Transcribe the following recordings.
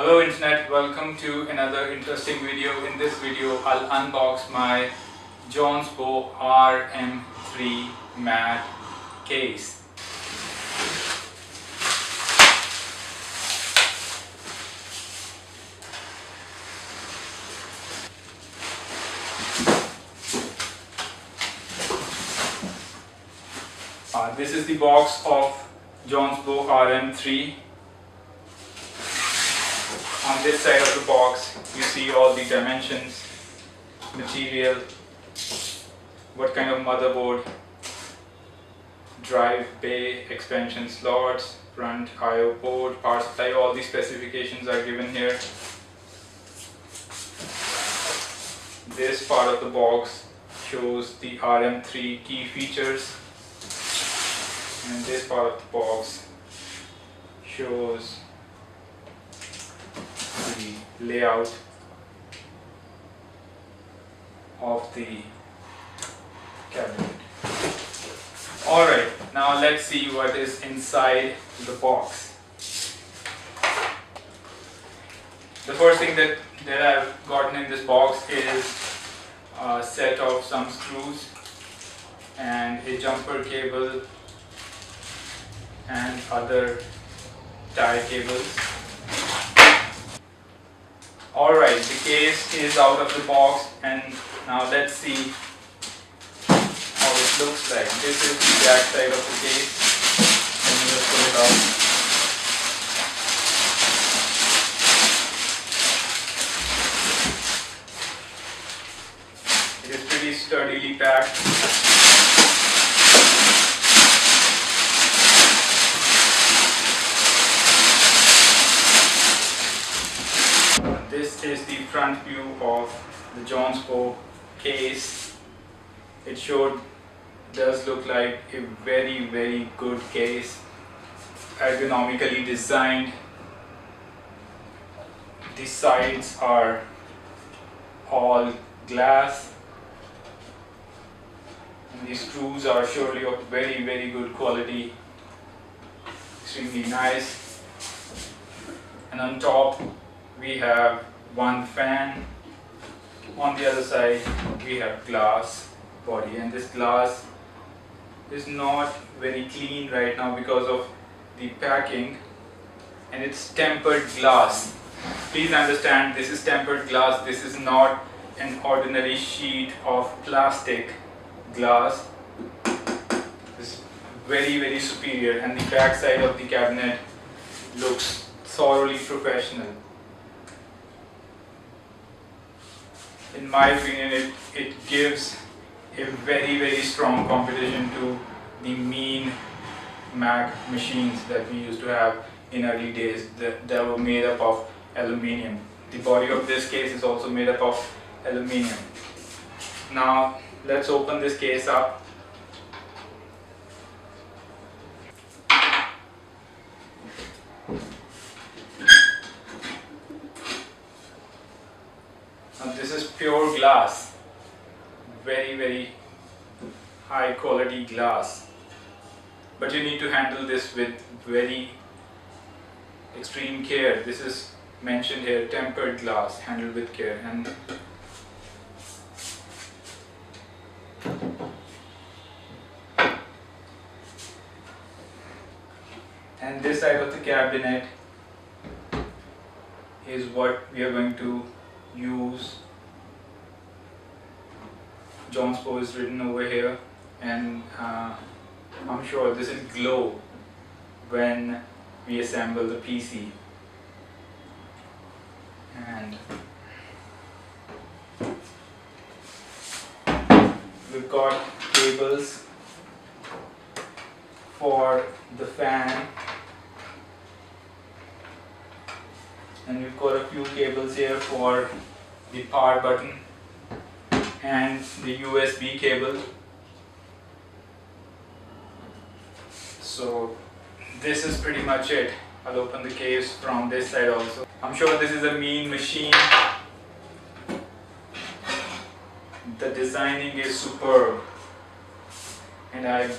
Hello internet, welcome to another interesting video. In this video I'll unbox my Jonsbo RM3 matte case. This is the box of Jonsbo RM3. On this side of the box you see all the dimensions, material, what kind of motherboard, drive bay, expansion slots, front I/O port, power supply, all the specifications are given here. This part of the box shows the RM3 key features, and this part of the box shows the layout of the cabinet. Alright, now let's see what is inside the box. The first thing that I've gotten in this box is a set of some screws and a jumper cable and other tie cables. Alright, the case is out of the box, and now let's see how it looks like. This is the back side of the case. Let me just pull it out. It is pretty sturdily packed. This is the front view of the Jonsbo case. It does look like a very good case, ergonomically designed. The sides are all glass, and the screws are surely of very good quality, extremely nice. And on top we have one fan. On the other side we have glass body, and this glass is not very clean right now because of the packing, and it's tempered glass. Please understand, this is tempered glass. This is not an ordinary sheet of plastic glass. This is very superior, and the back side of the cabinet looks thoroughly professional. In my opinion, it gives a very strong competition to the mean Mac machines that we used to have in early days that were made up of aluminium. The body of this case is also made up of aluminium. Now let's open this case up. Now this is pure glass, very high quality glass, but you need to handle this with very extreme care. This is mentioned here, tempered glass, handled with care. And this side of the cabinet is what we are going to use. Jonsbo is written over here, and I'm sure this will glow when we assemble the PC. And we've got cables for the fan, and we've got a few cables here for the power button and the USB cable. So this is pretty much it. I'll open the case from this side also. I'm sure this is a mean machine. The designing is superb, and I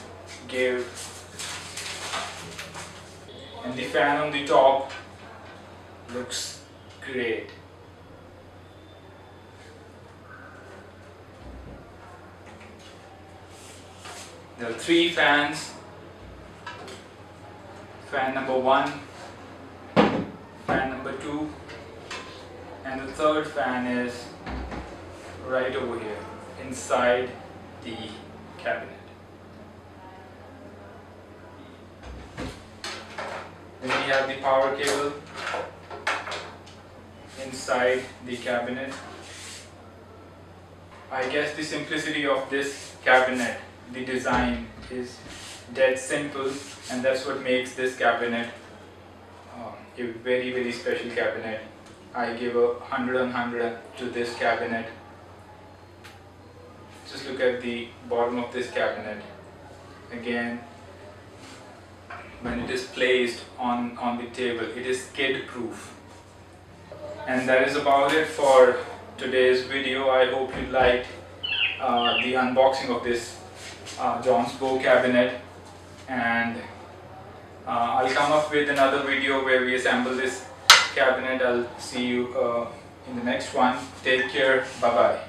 give and the fan on the top looks Great. There are 3 fans. Fan number 1, fan number 2, and the third fan is right over here inside the cabinet. Then we have the power cable inside the cabinet. I guess the simplicity of this cabinet, the design is dead simple, and that's what makes this cabinet a very special cabinet. I give a 100 on 100 to this cabinet. Just look at the bottom of this cabinet. Again, when it is placed on the table, it is skid proof. And that is about it for today's video. I hope you liked the unboxing of this Jonsbo cabinet, and I'll come up with another video where we assemble this cabinet. I'll see you in the next one. Take care. Bye bye.